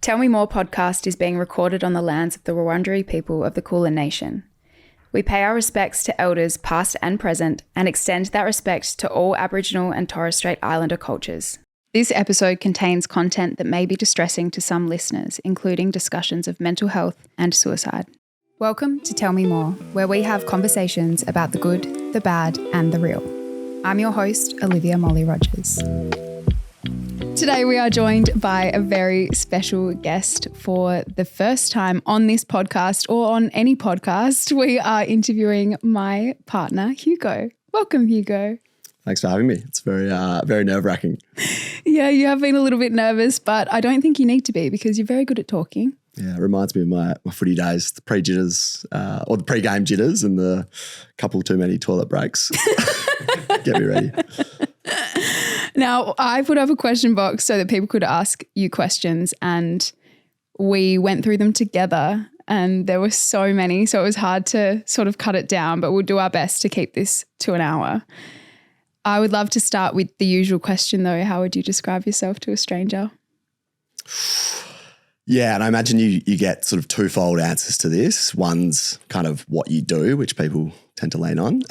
Tell Me More podcast is being recorded on the lands of the Wurundjeri people of the Kulin Nation. We pay our respects to elders past and present and extend that respect to all Aboriginal and Torres Strait Islander cultures. This episode contains content that may be distressing to some listeners, including discussions of mental health and suicide. Welcome to Tell Me More, where we have conversations about the good, the bad, and the real. I'm your host, Olivia Molly Rogers. Today we are joined by a very special guest for the first time on this podcast or on any podcast. We are interviewing my partner, Hugo. Welcome, Hugo. Thanks for having me. It's very nerve-wracking. Yeah, you have been a little bit nervous, but I don't think you need to be because you're very good at talking. Yeah, it reminds me of my footy days, the pre-jitters or the pre-game jitters and the couple too many toilet breaks. Get me ready. Now, I put up a question box so that people could ask you questions and we went through them together and there were so many, so it was hard to sort of cut it down, but we'll do our best to keep this to an hour. I would love to start with the usual question though. How would you describe yourself to a stranger? Yeah, and I imagine you get sort of twofold answers to this. One's kind of what you do, which people tend to lean on.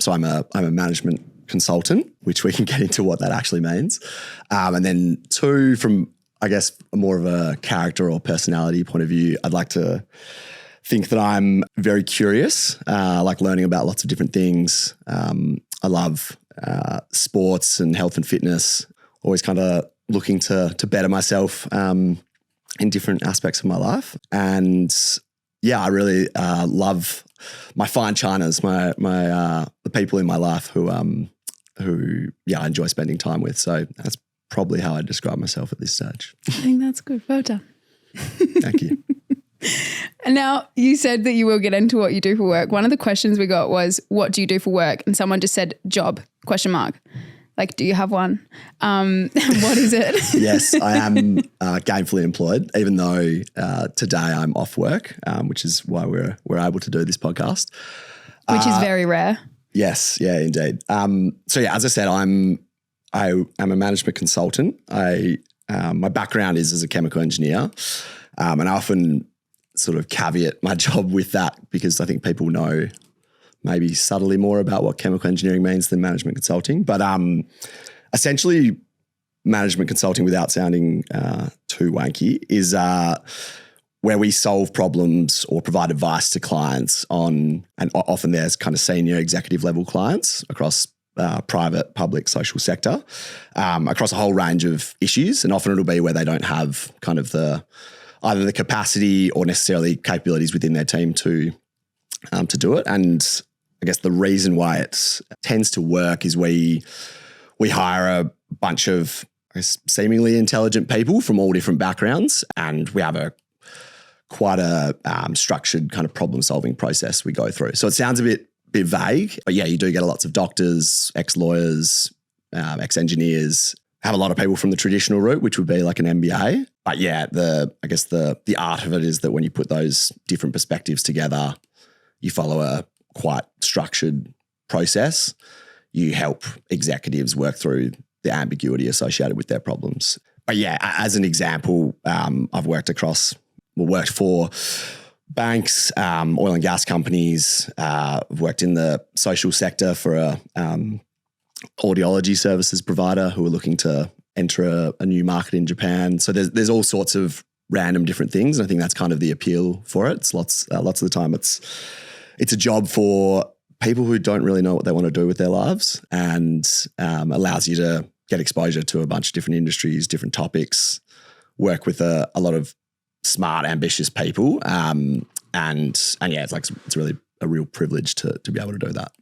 So I'm a management consultant, which we can get into what that actually means. And then two, from I guess more of a character or personality point of view, I'd like to think that I'm very curious, like learning about lots of different things. I love sports and health and fitness, always kind of looking to better myself in different aspects of my life. And yeah, I really love my fine chinas, the people in my life who I enjoy spending time with. So that's probably how I describe myself at this stage. I think that's good. Well done. Thank you. And now you said that you will get into what you do for work. One of the questions we got was, what do you do for work? And someone just said job, ? Like, do you have one? What is it? Yes, I am gainfully employed, even though today I'm off work, which is why we're able to do this podcast. Which is very rare. Yes, yeah, indeed. So yeah, as I said, I'm a management consultant. My background is as a chemical engineer, and I often sort of caveat my job with that because I think people know maybe subtly more about what chemical engineering means than management consulting. But essentially management consulting, without sounding too wanky, is where we solve problems or provide advice to clients on, and often there's kind of senior executive level clients across private, public, social sector, across a whole range of issues. And often it'll be where they don't have kind of either the capacity or necessarily capabilities within their team to do it. And I guess the reason why it tends to work is we hire a bunch of, I guess, seemingly intelligent people from all different backgrounds, and we have quite a structured kind of problem-solving process we go through. So it sounds a bit vague, but yeah, you do get lots of doctors, ex-lawyers, ex-engineers, have a lot of people from the traditional route, which would be like an MBA. But yeah, I guess the art of it is that when you put those different perspectives together, you follow a quite structured process. You help executives work through the ambiguity associated with their problems. But yeah, as an example, I've worked for banks, oil and gas companies. I've worked in the social sector for a audiology services provider who are looking to enter a new market in Japan. So there's all sorts of random different things. And I think that's kind of the appeal for it. It's lots of the time it's a job for people who don't really know what they want to do with their lives, and allows you to get exposure to a bunch of different industries, different topics, work with a lot of smart, ambitious people. And yeah, it's really a real privilege to be able to do that.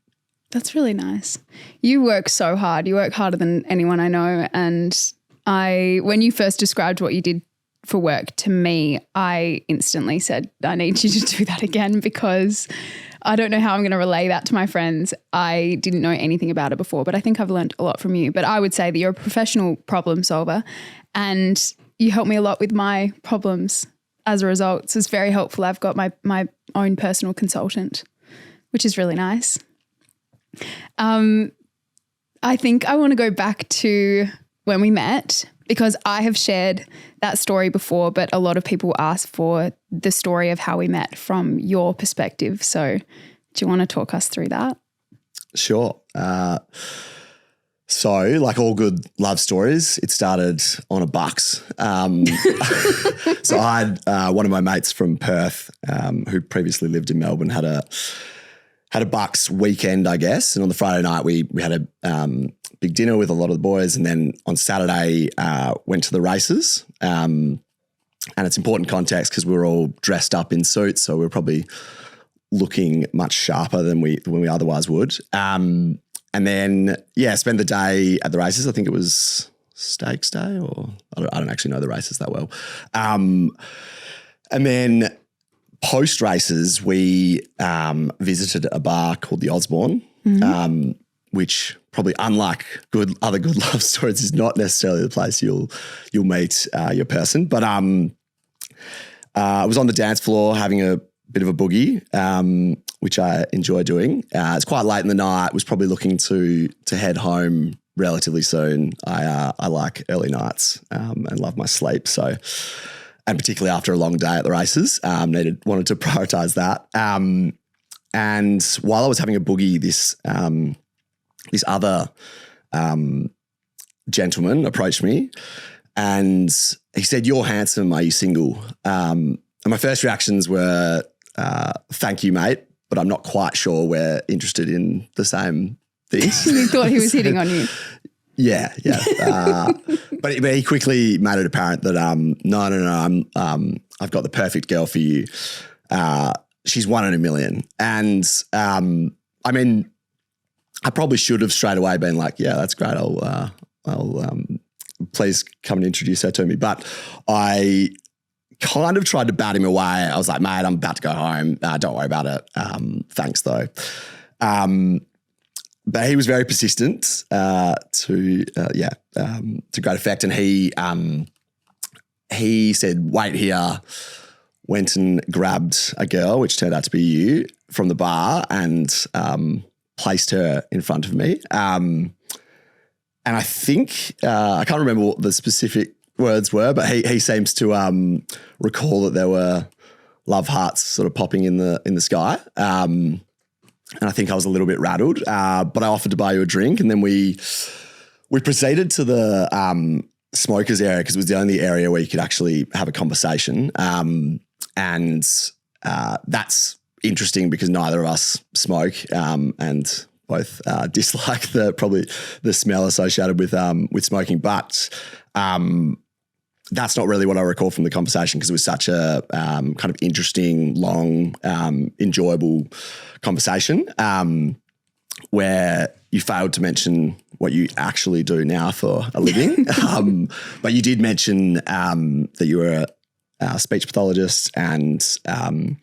That's really nice. You work so hard. You work harder than anyone I know. And when you first described what you did for work to me, I instantly said, I need you to do that again, because I don't know how I'm going to relay that to my friends. I didn't know anything about it before, but I think I've learned a lot from you. But I would say that you're a professional problem solver and you help me a lot with my problems as a result. So it's very helpful. I've got my own personal consultant, which is really nice. I think I want to go back to when we met, because I have shared that story before, but a lot of people ask for the story of how we met from your perspective. So do you want to talk us through that? Sure. So, like all good love stories, it started on a bucks. So I had one of my mates from Perth who previously lived in Melbourne had a bucks weekend, I guess. And on the Friday night, we had a big dinner with a lot of the boys. And then on Saturday, went to the races. And it's important context because we were all dressed up in suits. So we were probably looking much sharper than we otherwise would. And then, spend the day at the races. I think it was Stakes Day, or I don't actually know the races that well. And then post races, we visited a bar called the Osborne, which probably, unlike other good love stories, is not necessarily the place you'll meet your person. But I was on the dance floor having a bit of a boogie, which I enjoy doing. It's quite late in the night. Was probably looking to head home relatively soon. I like early nights and love my sleep. So, and particularly after a long day at the races, wanted to prioritize that. And while I was having a boogie, this other gentleman approached me, and he said, "You're handsome. Are you single?" And my first reactions were, "Thank you, mate, but I'm not quite sure we're interested in the same things." You thought he was hitting on you. Yeah. But he quickly made it apparent that no, I've got the perfect girl for you. She's 1 in a million. And I mean, I probably should have straight away been like, yeah, that's great. I'll please come and introduce her to me. But I kind of tried to bat him away. I was like, mate, I'm about to go home. Don't worry about it. Thanks though. But he was very persistent to great effect. And he said, wait here, went and grabbed a girl, which turned out to be you, from the bar and placed her in front of me. And I think, I can't remember what the specific words were, but he seems to recall that there were love hearts sort of popping in the sky. And I think I was a little bit rattled, but I offered to buy you a drink, and then we proceeded to the smokers area because it was the only area where you could actually have a conversation. And that's interesting because neither of us smoke, and both dislike the smell associated with smoking. But that's not really what I recall from the conversation because it was such a kind of interesting, long, enjoyable conversation where you failed to mention what you actually do now for a living. But you did mention that you were a speech pathologist, and I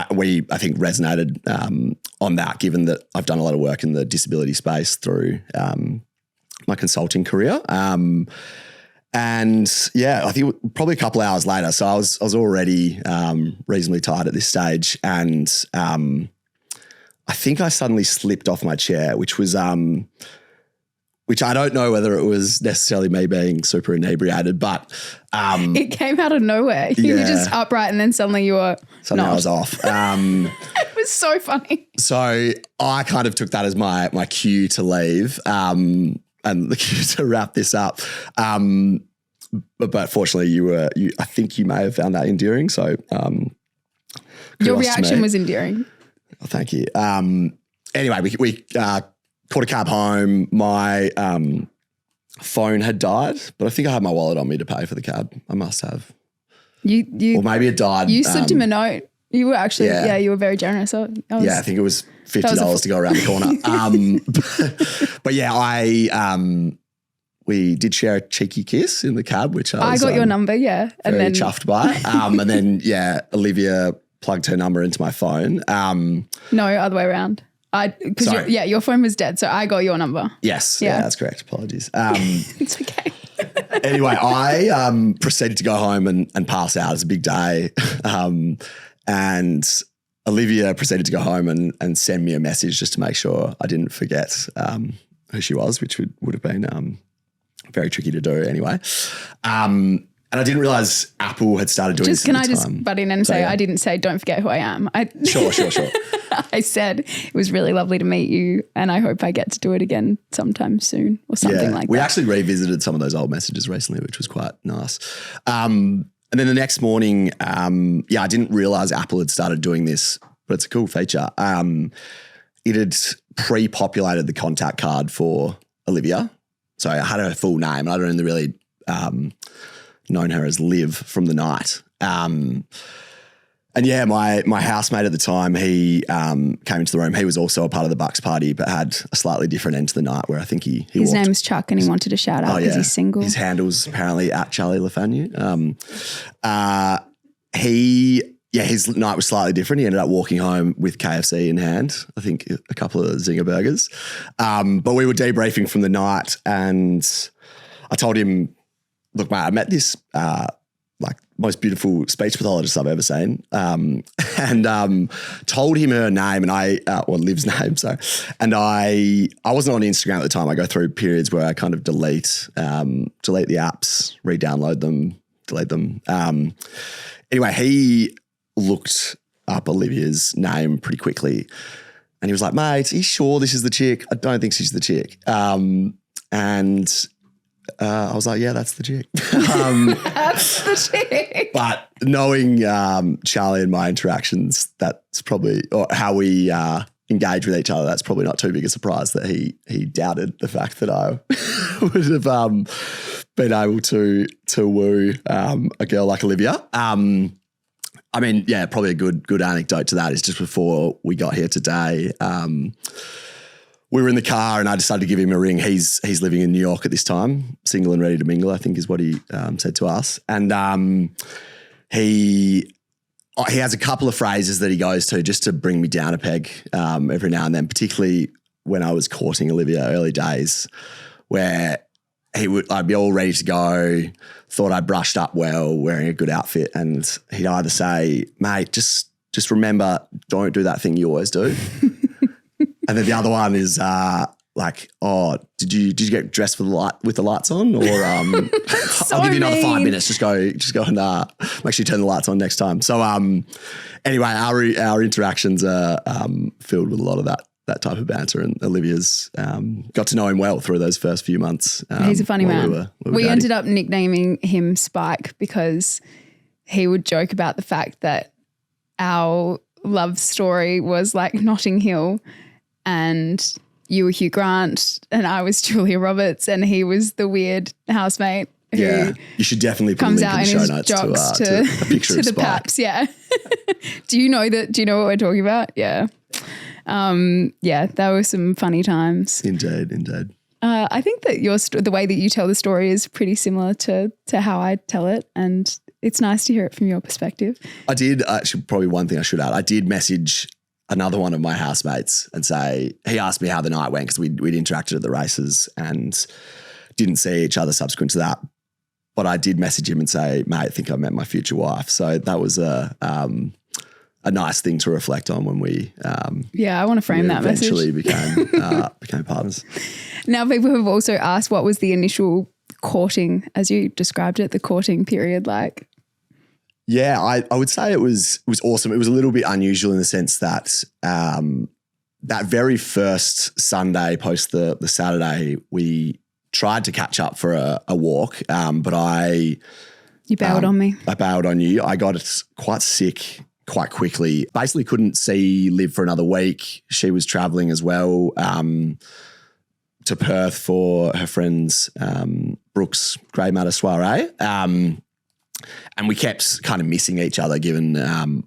think resonated on that, given that I've done a lot of work in the disability space through my consulting career. And I think probably a couple of hours later, so I was already reasonably tired at this stage, and I think I suddenly slipped off my chair, which I don't know whether it was necessarily me being super inebriated, but it came out of nowhere. You were just upright, and then suddenly you were I was off. It was so funny. So I kind of took that as my cue to leave. And the cue to wrap this up. But fortunately I think you may have found that endearing. So your reaction was endearing. Oh, thank you. Anyway, we caught a cab home. My phone had died, but I think I had my wallet on me to pay for the cab. I must have. Or maybe it died. You slipped him a note. You were actually, you were very generous. I think it was $50 to go around the corner. But we did share a cheeky kiss in the cab, which I got your number, and then chuffed by. And then Olivia plugged her number into my phone. No, other way around. Because your phone was dead, so I got your number. Yes, that's correct. Apologies. It's okay. Anyway, I proceeded to go home and pass out. It's a big day. And Olivia proceeded to go home and send me a message just to make sure I didn't forget who she was, which would have been very tricky to do anyway. And I didn't realize Apple had started doing this at the time. Can I just butt in and say, I didn't say don't forget who I am. Sure. I said it was really lovely to meet you and I hope I get to do it again sometime soon or something like that. We actually revisited some of those old messages recently, which was quite nice. And then the next morning, I didn't realize Apple had started doing this, but it's a cool feature. It had pre-populated the contact card for Olivia. So I had her full name. I'd only really known her as Liv from the night. And my housemate at the time, he came into the room. He was also a part of the Bucks party, but had a slightly different end to the night where I think he his name's Chuck and he wanted to shout out because he's single. His handle's apparently at Charlie LaFanu. His night was slightly different. He ended up walking home with KFC in hand, I think a couple of Zinger burgers. But we were debriefing from the night and I told him, look, mate, I met this most beautiful speech pathologist I've ever seen, and told him her name and Liv's name. So, and I wasn't on Instagram at the time. I go through periods where I kind of delete the apps, re-download them, delete them. Anyway, he looked up Olivia's name pretty quickly, and he was like, "Mate, are you sure this is the chick? I don't think she's the chick." I was like, yeah, that's the chick. That's the chick. But knowing Charlie and my interactions, that's probably, or how we engage with each other, that's probably not too big a surprise that he doubted the fact that I would have been able to woo a girl like Olivia. Probably a good anecdote to that is just before we got here today, we were in the car and I decided to give him a ring. He's living in New York at this time, single and ready to mingle, I think is what he said to us. And he has a couple of phrases that he goes to just to bring me down a peg every now and then, particularly when I was courting Olivia early days, where I'd be all ready to go, thought I brushed up well, wearing a good outfit, and he'd either say, mate, just remember, don't do that thing you always do. And then the other one is did you get dressed with the lights on, or so I'll give you another 5 mean. minutes. Just go and make sure you turn the lights on next time. So anyway, our interactions are filled with a lot of that type of banter, and Olivia's got to know him well through those first few months. He's a funny man. We ended up nicknaming him Spike because he would joke about the fact that our love story was like Notting Hill, and you were Hugh Grant and I was Julia Roberts, and he was the weird housemate who you should definitely put comes a link out in in the show his notes jocks to a picture to of the Spike. Paps. Yeah. Do you know what we're talking about? Yeah. There were some funny times. Indeed. I think that the way that you tell the story is pretty similar to how I tell it, and it's nice to hear it from your perspective. I did actually, probably one thing I should add, I did message another one of my housemates and say, he asked me how the night went because we'd interacted at the races and didn't see each other subsequent to that. But I did message him and say, mate, I think I met my future wife. So that was a nice thing to reflect on when we I want to frame that message. Eventually became partners. Now, people have also asked, what was the initial courting, as you described it, the courting period like? Yeah, I would say it was awesome. It was a little bit unusual in the sense that that very first Sunday post the Saturday, we tried to catch up for a walk, but You bailed on me. I bailed on you. I got quite sick quite quickly. Basically couldn't see Liv for another week. She was travelling as well to Perth for her friend's Brooks Grey Matter soiree. And we kept kind of missing each other given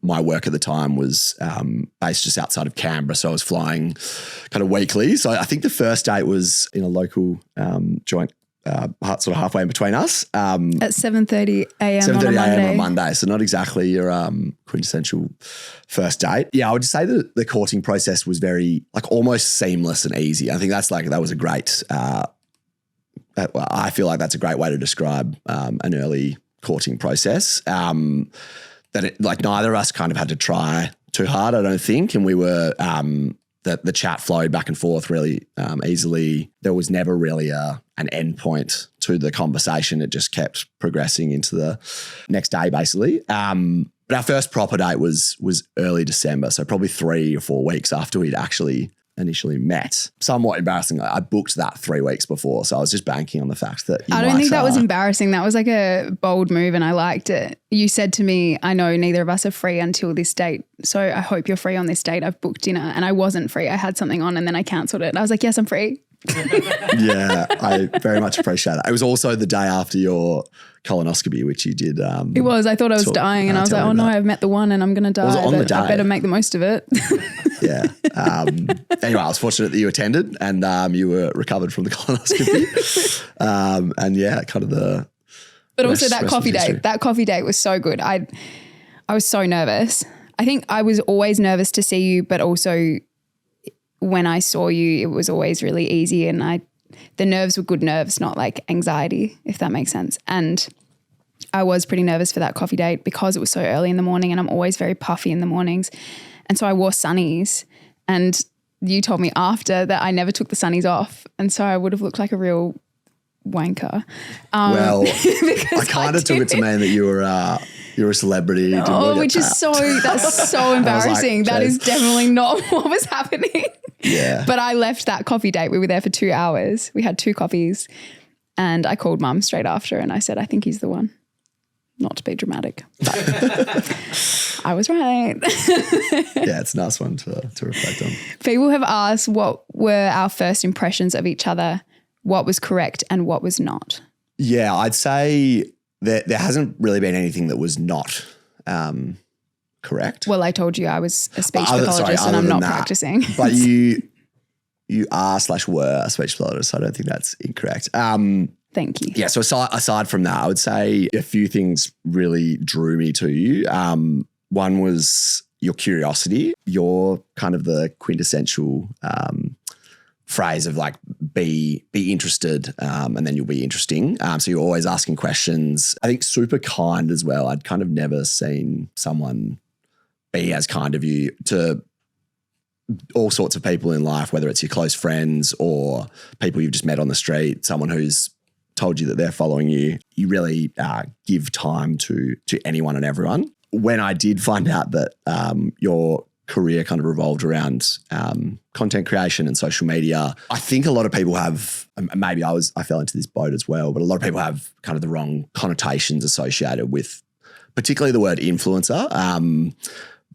my work at the time was based just outside of Canberra. So I was flying kind of weekly. So I think the first date was in a local joint sort of halfway in between us. At 7:30 a.m. 7:30 on a Monday. a.m. on Monday. So not exactly your quintessential first date. Yeah, I would just say that the courting process was very almost seamless and easy. I think that was a great, I feel like that's a great way to describe an early courting process, that neither of us kind of had to try too hard, I don't think. And we were, the chat flowed back and forth really easily. There was never really a an end point to the conversation. It just kept progressing into the next day, basically. But our first proper date was early December, so probably 3 or 4 weeks after we'd actually initially met. Somewhat embarrassingly, I booked that 3 weeks before, so I was just banking on the fact that I don't think that was embarrassing. That was like a bold move and I liked it. You said to me, I know neither of us are free until this date, so I hope you're free on this date. I've booked dinner. And I wasn't free. I had something on and then I cancelled it. I was like, yes, I'm free. Yeah, I very much appreciate that. It was also the day after your colonoscopy, which you did. It was. I thought I was dying and I was like, oh no, I've met the one and I'm going to die. Was it on the day? I better make the most of it. Yeah. Anyway, I was fortunate that you attended and you were recovered from the colonoscopy. And yeah, kind of the. But also that coffee date. That coffee date was so good. I was so nervous. I think I was always nervous to see you, but also when I saw you, it was always really easy and the nerves were good nerves, not like anxiety, if that makes sense. And I was pretty nervous for that coffee date because it was so early in the morning and I'm always very puffy in the mornings. And so I wore sunnies and you told me after that I never took the sunnies off. And so I would have looked like a real wanker. Well, I kind of took it to mean that you're a celebrity. Which is that's so embarrassing. That is definitely not what was happening. Yeah. But I left that coffee date. We were there for 2 hours. We had 2 coffees and I called mum straight after and I said, I think he's the one. Not to be dramatic, but I was right. Yeah, it's a nice one to reflect on. People have asked what were our first impressions of each other, what was correct and what was not. Yeah, I'd say there hasn't really been anything that was not correct. Well, I told you I was a speech pathologist and I'm not practicing. But you are/were a speech pathologist, so I don't think that's incorrect. Thank you. Yeah, so aside from that, I would say a few things really drew me to you. One was your curiosity. You're kind of the quintessential phrase of like be interested and then you'll be interesting. So you're always asking questions. I think super kind as well. I'd kind of never seen someone be as kind of you to all sorts of people in life, whether it's your close friends or people you've just met on the street, someone who's told you that they're following you. You really give time to anyone and everyone. When I did find out that your career kind of revolved around content creation and social media, I think a lot of people have, maybe I fell into this boat as well, but a lot of people have kind of the wrong connotations associated with particularly the word influencer,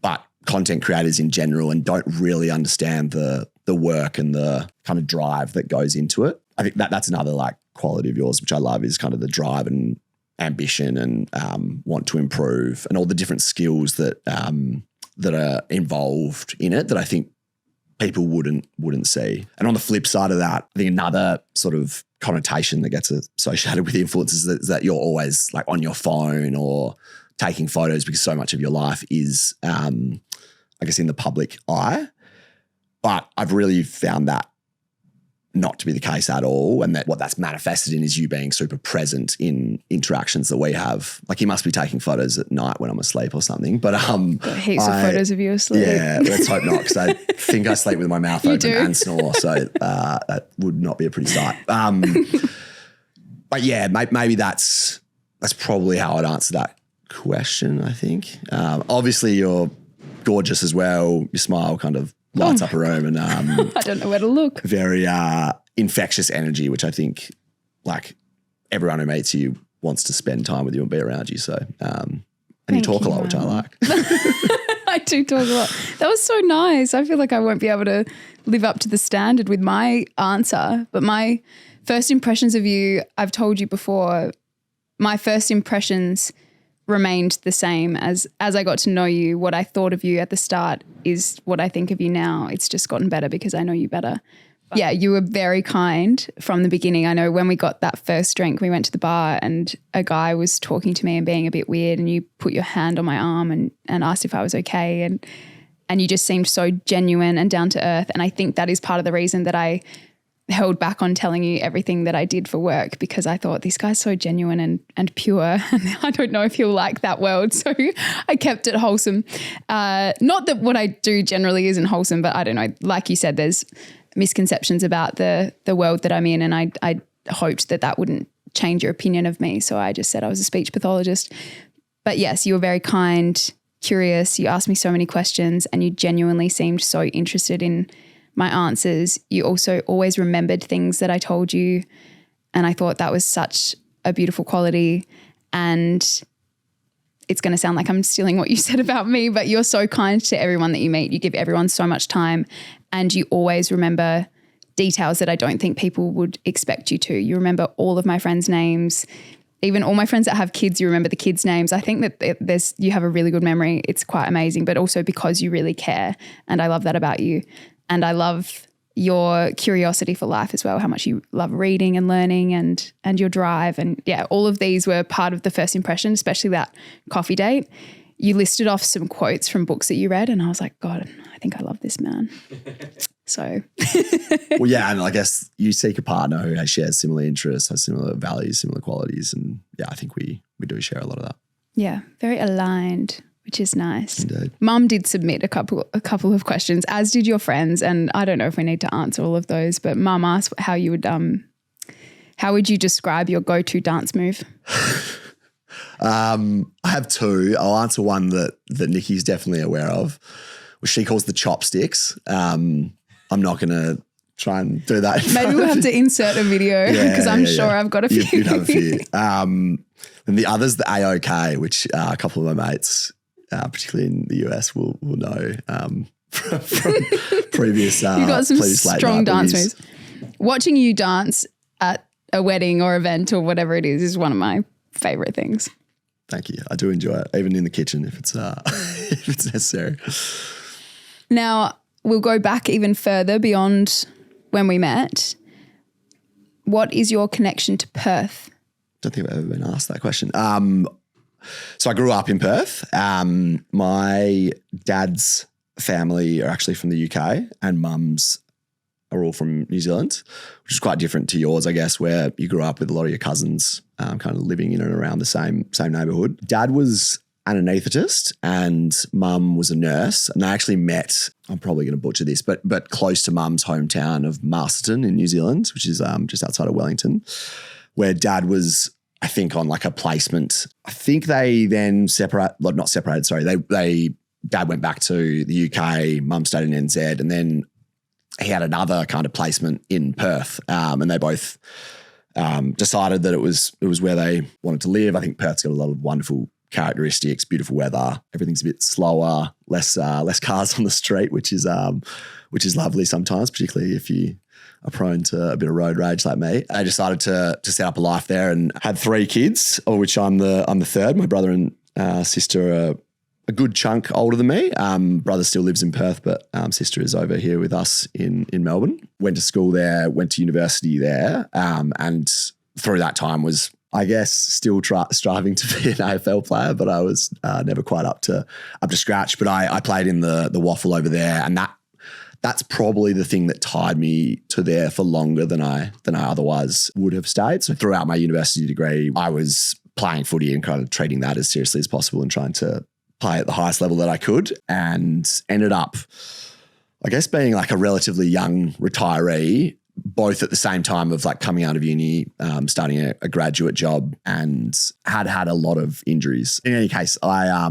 but content creators in general, and don't really understand the work and the kind of drive that goes into it. I think that's another like quality of yours, which I love, is kind of the drive and ambition and want to improve and all the different skills that are involved in it that I think people wouldn't see. And on the flip side of that, I think another sort of connotation that gets associated with influencers is that you're always like on your phone or taking photos because so much of your life is, I guess, in the public eye. But I've really found that not to be the case at all, and that what that's manifested in is you being super present in interactions that we have. Like you must be taking photos at night when I'm asleep or something. But heaps of photos of you asleep. Yeah, let's hope not, because I think I sleep with my mouth open and snore, so that would not be a pretty sight. But yeah, maybe that's probably how I'd answer that question, I think. Obviously, you're gorgeous as well. Your smile kind of lights up a room, and I don't know where to look. Very infectious energy, which I think like everyone who meets you wants to spend time with you and be around you. So, and you talk a lot, which I like. I do talk a lot. That was so nice. I feel like I won't be able to live up to the standard with my answer, but my first impressions of you, I've told you before, my first impressions remained the same as I got to know you. What I thought of you at the start is what I think of you now. It's just gotten better because I know you better. But yeah, you were very kind from the beginning. I know when we got that first drink, we went to the bar and a guy was talking to me and being a bit weird, and you put your hand on my arm and asked if I was okay, and you just seemed so genuine and down to earth. And I think that is part of the reason that I held back on telling you everything that I did for work, because I thought this guy's so genuine and pure, and I don't know if he'll like that world. So I kept it wholesome. Not that what I do generally isn't wholesome, but I don't know. Like you said, there's misconceptions about the world that I'm in, and I hoped that that wouldn't change your opinion of me. So I just said I was a speech pathologist. But yes, you were very kind, curious. You asked me so many questions and you genuinely seemed so interested in my answers. You also always remembered things that I told you. And I thought that was such a beautiful quality. And it's going to sound like I'm stealing what you said about me, but you're so kind to everyone that you meet. You give everyone so much time and you always remember details that I don't think people would expect you to. You remember all of my friends' names, even all my friends that have kids, you remember the kids' names. I think that you have a really good memory. It's quite amazing, but also because you really care. And I love that about you. And I love your curiosity for life as well, how much you love reading and learning and your drive. And yeah, all of these were part of the first impression, especially that coffee date. You listed off some quotes from books that you read and I was like, God, I think I love this man. So. Well, yeah, and I guess you seek a partner who shares similar interests, has similar values, similar qualities. And yeah, I think we do share a lot of that. Yeah, very aligned, which is nice. Indeed. Mum did submit a couple of questions, as did your friends. And I don't know if we need to answer all of those, but Mum asked how would you describe your go-to dance move? I have two. I'll answer one that Nikki's definitely aware of, which she calls the chopsticks. I'm not going to try and do that. Maybe we'll have to insert a video because I'm sure I've got a few. You'd have a few. And the other's the AOK, which a couple of my mates, particularly in the US, will know from previous. You've got some strong dance moves. Watching you dance at a wedding or event or whatever it is one of my favorite things. Thank you. I do enjoy it, even in the kitchen if it's if it's necessary. Now, we'll go back even further beyond when we met. What is your connection to Perth? Don't think I've ever been asked that question. So I grew up in Perth. My dad's family are actually from the UK and mum's are all from New Zealand, which is quite different to yours, I guess, where you grew up with a lot of your cousins kind of living in and around the same neighbourhood. Dad was an anaesthetist and mum was a nurse. And I actually met, I'm probably going to butcher this, but close to mum's hometown of Masterton in New Zealand, which is just outside of Wellington, where dad was, I think, on like a placement. I think they then dad went back to the UK, mum stayed in NZ, and then he had another kind of placement in Perth. And they both decided that it was where they wanted to live. I think Perth's got a lot of wonderful characteristics, beautiful weather. Everything's a bit slower, less cars on the street, which is lovely sometimes, particularly if you are prone to a bit of road rage like me. I decided to set up a life there and had 3 kids, of which I'm the third. My brother and sister are a good chunk older than me. Brother still lives in Perth, but sister is over here with us in Melbourne. Went to school there, went to university there, and through that time was, I guess, still striving to be an AFL player, but I was never quite up to scratch. But I played in the waffle over there, and that's probably the thing that tied me to there for longer than I otherwise would have stayed. So throughout my university degree, I was playing footy and kind of treating that as seriously as possible and trying to play at the highest level that I could, and ended up, I guess, being like a relatively young retiree, both at the same time of like coming out of uni, starting a graduate job, and had a lot of injuries. In any case, I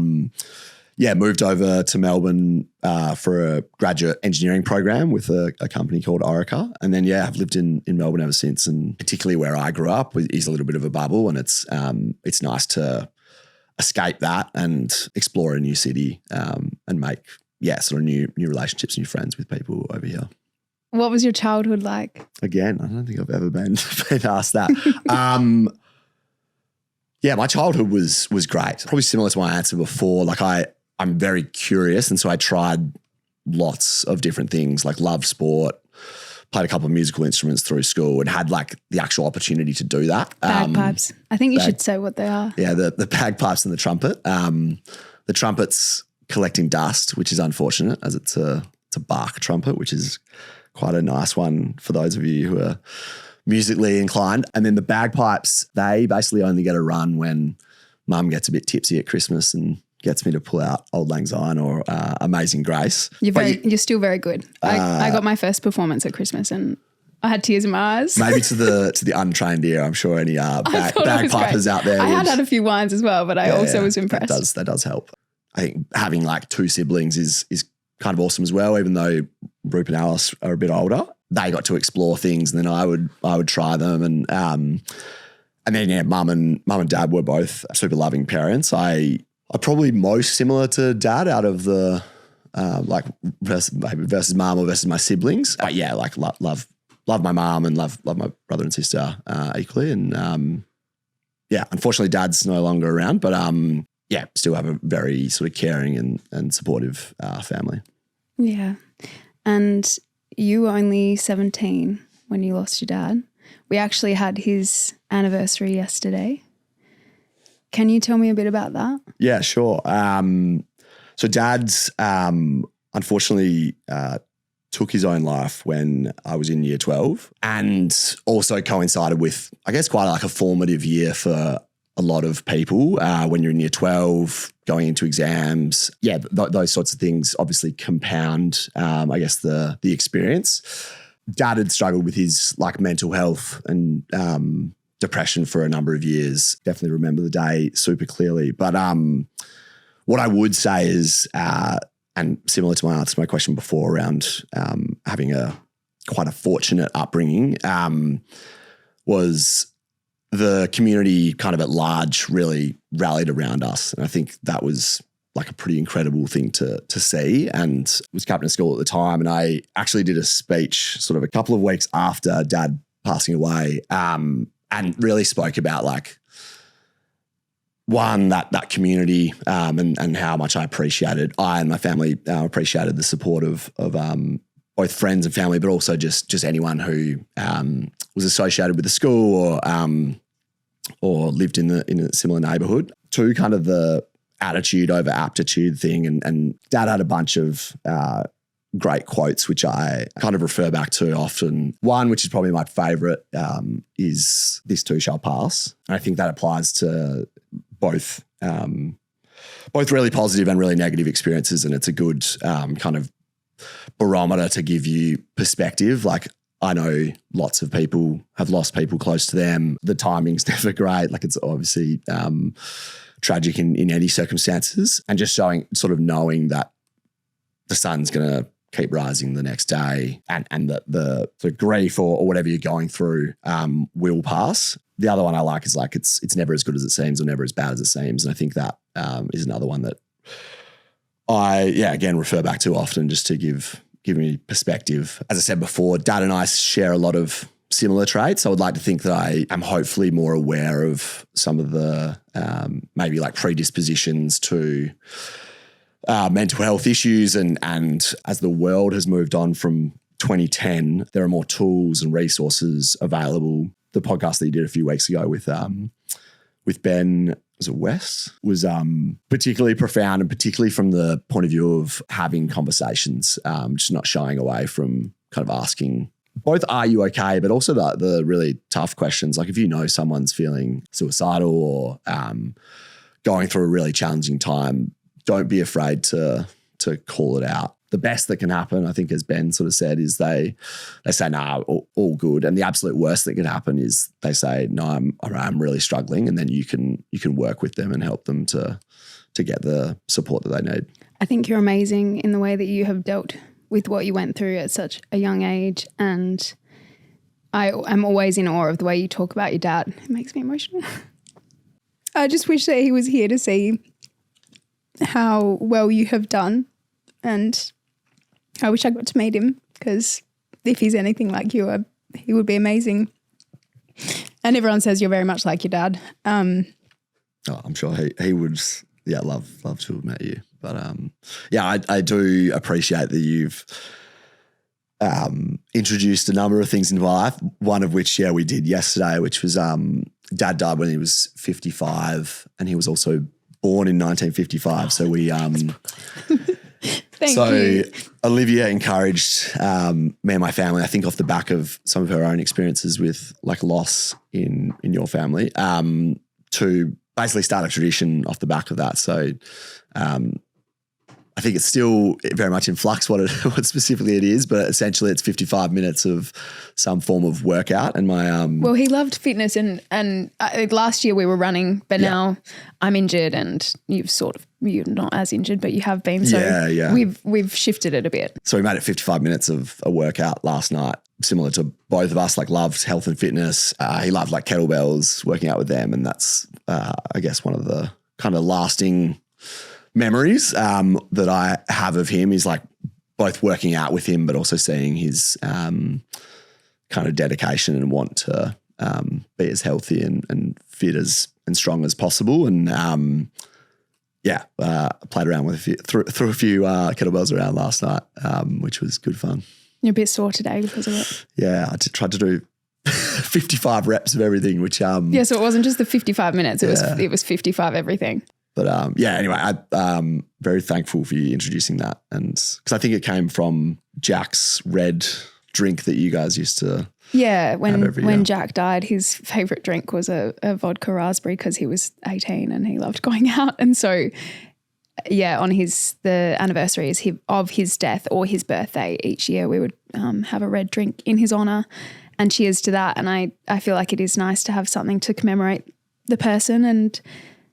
moved over to Melbourne for a graduate engineering program with a company called Orica. And then, I've lived in Melbourne ever since, and particularly where I grew up is a little bit of a bubble, and it's nice to escape that and explore a new city and make, sort of new relationships, new friends with people over here. What was your childhood like? Again, I don't think I've ever been asked that. My childhood was great. Probably similar to my answer before. Like I'm very curious, and so I tried lots of different things, like loved sport, played a couple of musical instruments through school, and had like the actual opportunity to do that. Bagpipes. I think you should say what they are. Yeah, the bagpipes and the trumpet. The trumpet's collecting dust, which is unfortunate as it's a bark trumpet, which is quite a nice one for those of you who are musically inclined. And then the bagpipes, they basically only get a run when mum gets a bit tipsy at Christmas and gets me to pull out Auld Lang Syne or Amazing Grace. You're still very good. I got my first performance at Christmas and I had tears in my eyes. Maybe to the untrained ear, I'm sure any bagpipers out there. I had a few wines as well, but I also was impressed. That does help. I think having like two siblings is kind of awesome as well, even though Rupert and Alice are a bit older. They got to explore things and then I would try them. And then mum and dad were both super loving parents. I probably most similar to dad out of the versus mum or versus my siblings. But yeah, like love my mum and love my brother and sister equally. And unfortunately dad's no longer around, but still have a very sort of caring and supportive family. Yeah. And you were only 17 when you lost your dad. We actually had his anniversary yesterday. Can you tell me a bit about that? Yeah, sure. So dad's unfortunately took his own life when I was in year 12 and also coincided with, I guess, quite like a formative year for a lot of people when you're in year 12, going into exams. Yeah, those sorts of things obviously compound, I guess, the experience. Dad had struggled with his like mental health and depression for a number of years. Definitely remember the day super clearly. But what I would say is, and similar to my answer to my question before around having quite a fortunate upbringing, was the community kind of at large really rallied around us. And I think that was like a pretty incredible thing to see. And I was captain of school at the time. And I actually did a speech sort of a couple of weeks after dad passing away and really spoke about like, one, that community and how much I and my family appreciated the support of both friends and family, but also just anyone who was associated with the school or lived in a similar neighbourhood. Two, kind of the attitude over aptitude thing. And dad had a bunch of great quotes, which I kind of refer back to often. One, which is probably my favourite, is "This too shall pass." And I think that applies to both really positive and really negative experiences. And it's a good kind of barometer to give you perspective. Like, I know lots of people have lost people close to them. The timing's never great. Like, it's obviously tragic in any circumstances. And just knowing that the sun's going to keep rising the next day and that the grief or whatever you're going through will pass. The other one I like is like, it's never as good as it seems or never as bad as it seems. And I think that is another one that I, again, refer back to often just to give me perspective. As I said before, dad and I share a lot of similar traits. I would like to think that I am hopefully more aware of some of the maybe like predispositions to mental health issues. And as the world has moved on from 2010, there are more tools and resources available. The podcast that you did a few weeks ago with Ben, was it Wes, was particularly profound, and particularly from the point of view of having conversations, just not shying away from kind of asking both, are you okay? But also the really tough questions. Like, if you know someone's feeling suicidal or going through a really challenging time, don't be afraid to call it out. The best that can happen, I think, as Ben sort of said, is they say, "No, all good." And the absolute worst that can happen is they say, "No, I'm really struggling," and then you can work with them and help them to get the support that they need. I think you're amazing in the way that you have dealt with what you went through at such a young age, and I am always in awe of the way you talk about your dad. It makes me emotional. I just wish that he was here to see how well you have done, and I wish I got to meet him, because if he's anything like you, he would be amazing. And everyone says you're very much like your dad. I'm sure he would, love to have met you. But I do appreciate that you've introduced a number of things into my life, one of which, we did yesterday, which was dad died when he was 55, and he was also born in 1955. So we Thank you. Olivia encouraged me and my family, I think off the back of some of her own experiences with like loss in your family, to basically start a tradition off the back of that. So I think it's still very much in flux what specifically it is, but essentially it's 55 minutes of some form of workout. And my well, he loved fitness, and last year we were running, but now I'm injured, and you're not as injured, but you have been. So we've shifted it a bit. So we made it 55 minutes of a workout last night, similar to both of us. Like, loved health and fitness. He loved like kettlebells, working out with them, and that's I guess one of the kind of lasting memories that I have of him is like both working out with him, but also seeing his kind of dedication and want to be as healthy and fit and strong as possible. And played around with threw a few kettlebells around last night, which was good fun. You're a bit sore today because of it. Yeah, I tried to do 55 reps of everything, which so it wasn't just the 55 minutes; it was 55 everything. But anyway, I'm very thankful for you introducing that. And because I think it came from Jack's red drink that you guys used to when Jack died, his favourite drink was a vodka raspberry because he was 18 and he loved going out. And so, on the anniversaries of his death or his birthday each year, we would have a red drink in his honour and cheers to that. And I feel like it is nice to have something to commemorate the person. And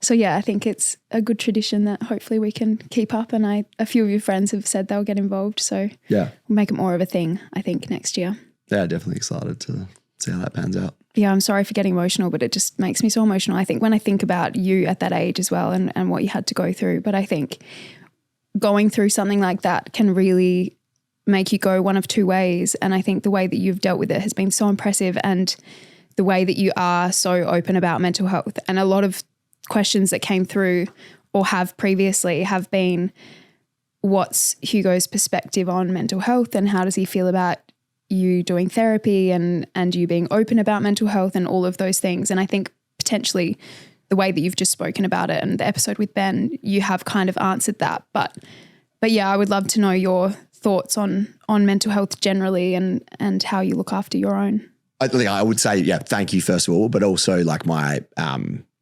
so, I think it's a good tradition that hopefully we can keep up. And a few of your friends have said they'll get involved. So we'll make it more of a thing, I think, next year. Yeah, definitely excited to see how that pans out. Yeah, I'm sorry for getting emotional, but it just makes me so emotional. I think when I think about you at that age as well and what you had to go through, but I think going through something like that can really make you go one of two ways. And I think the way that you've dealt with it has been so impressive, and the way that you are so open about mental health. And a lot of questions that came through or have previously have been, what's Hugo's perspective on mental health and how does he feel about you doing therapy and you being open about mental health and all of those things. And I think potentially the way that you've just spoken about it and the episode with Ben, you have kind of answered that. But I would love to know your thoughts on mental health generally and how you look after your own. I would say, thank you first of all, but also like my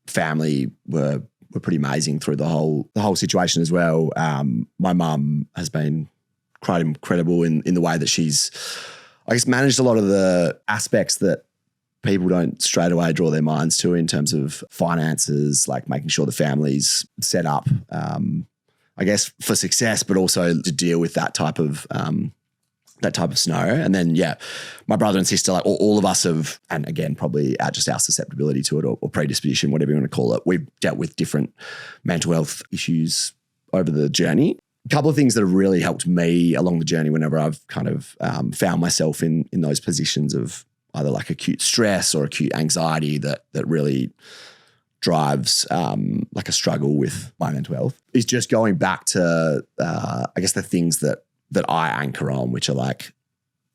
family were pretty amazing through the whole situation as well. My mum has been quite incredible in the way that she's, I guess, managed a lot of the aspects that people don't straight away draw their minds to in terms of finances, like making sure the family's set up, I guess, for success, but also to deal with that type of scenario. And then, my brother and sister, like all of us have, and again, probably just our susceptibility to it or predisposition, whatever you want to call it, we've dealt with different mental health issues over the journey. A couple of things that have really helped me along the journey whenever I've kind of found myself in those positions of either like acute stress or acute anxiety that really drives like a struggle with my mental health is just going back to, I guess, the things that I anchor on, which are like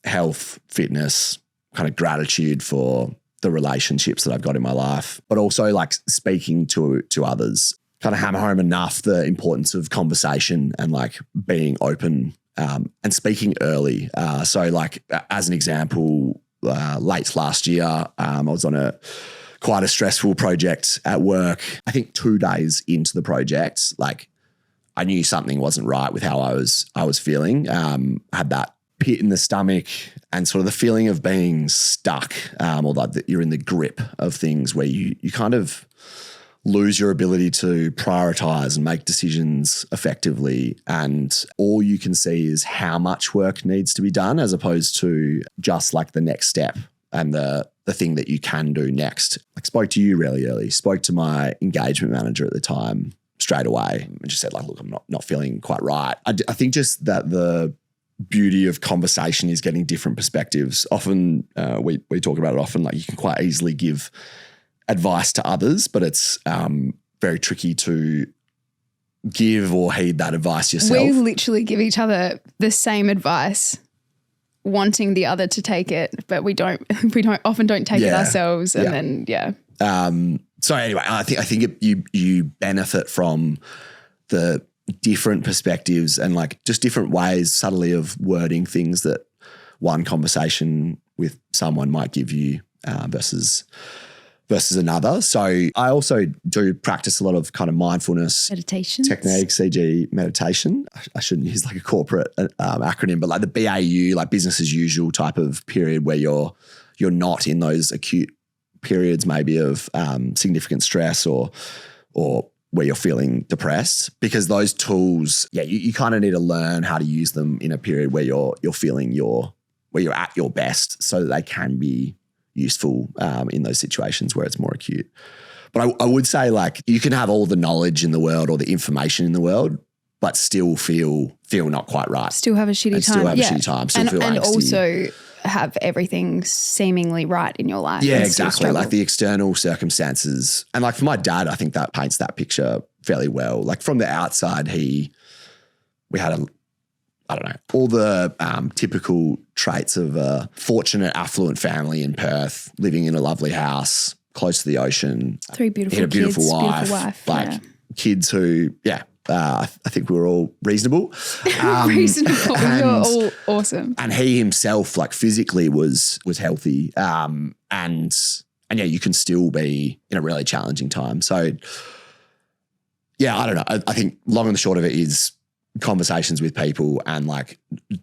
health, fitness, kind of gratitude for the relationships that I've got in my life, but also like speaking to others, kind of hammer home enough the importance of conversation and like being open and speaking early. So like as an example, late last year, I was on quite a stressful project at work. I think 2 days into the project, like I knew something wasn't right with how I was feeling. Had that pit in the stomach and sort of the feeling of being stuck, or that you're in the grip of things where you kind of lose your ability to prioritize and make decisions effectively. And all you can see is how much work needs to be done as opposed to just like the next step and the thing that you can do next. Like spoke to you really early, spoke to my engagement manager at the time straight away and just said like, look, I'm not feeling quite right. I think just that the beauty of conversation is getting different perspectives. Often we talk about it often, like you can quite easily give advice to others, but it's very tricky to give or heed that advice yourself. We literally give each other the same advice, wanting the other to take it, but we often don't take it ourselves. And then so anyway, I think you benefit from the different perspectives and like just different ways subtly of wording things that one conversation with someone might give you versus versus another. So I also do practice a lot of kind of mindfulness Meditations. techniques, e.g. meditation. I shouldn't use like a corporate acronym, but like the BAU, like business as usual type of period where you're not in those acute periods maybe of significant stress or where you're feeling depressed, because those tools, you kind of need to learn how to use them in a period where you're feeling where you're at your best, so that they can be useful in those situations where it's more acute. But I would say, like, you can have all the knowledge in the world or the information in the world, but still feel not quite right. Still have a shitty time. Still have a shitty time. Still feel and angsty. Also have everything seemingly right in your life. Yeah, exactly. Like the external circumstances. And like for my dad, I think that paints that picture fairly well. Like from the outside, we had all the typical traits of a fortunate, affluent family in Perth, living in a lovely house, close to the ocean. 3 beautiful he had a beautiful kids, wife. beautiful wife. Like kids who, I think we were all reasonable. Reasonable. You're all awesome. And he himself, like physically, was healthy. And you can still be in a really challenging time. So, I don't know. I think long and the short of it is conversations with people, and like,